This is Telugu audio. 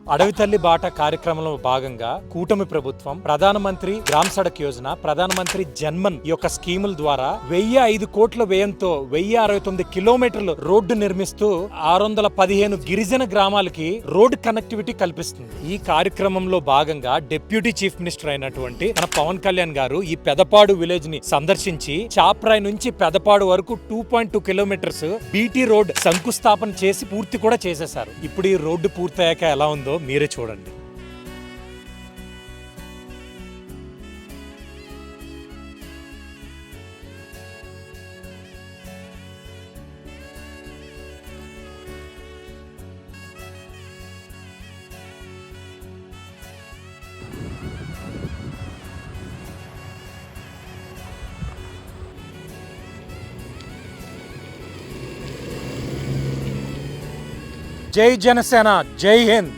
అడవి తల్లి బాట కార్యక్రమంలో భాగంగా కూటమి ప్రభుత్వం ప్రధానమంత్రి గ్రామ్ సడక్ యోజన, ప్రధానమంత్రి జన్మన్ యొక్క స్కీముల ద్వారా 1005 కోట్ల వ్యయంతో 1069 కిలోమీటర్లు రోడ్డు నిర్మిస్తూ 615 గిరిజన గ్రామాలకి రోడ్డు కనెక్టివిటీ కల్పిస్తుంది. ఈ కార్యక్రమంలో భాగంగా డిప్యూటీ చీఫ్ మినిస్టర్ అయినటువంటి మన పవన్ కళ్యాణ్ గారు ఈ పెదపాడు విలేజ్ ని సందర్శించి చాప్రాయ్ నుంచి పెదపాడు వరకు 2.2 కిలోమీటర్స్ బీటీ రోడ్ శంకుస్థాపన చేసి పూర్తి కూడా చేసేశారు. ఇప్పుడు ఈ రోడ్డు పూర్తయ్యాక ఎలా ఉందో మీరే చూడండి. జై జనసేన, జై హింద్.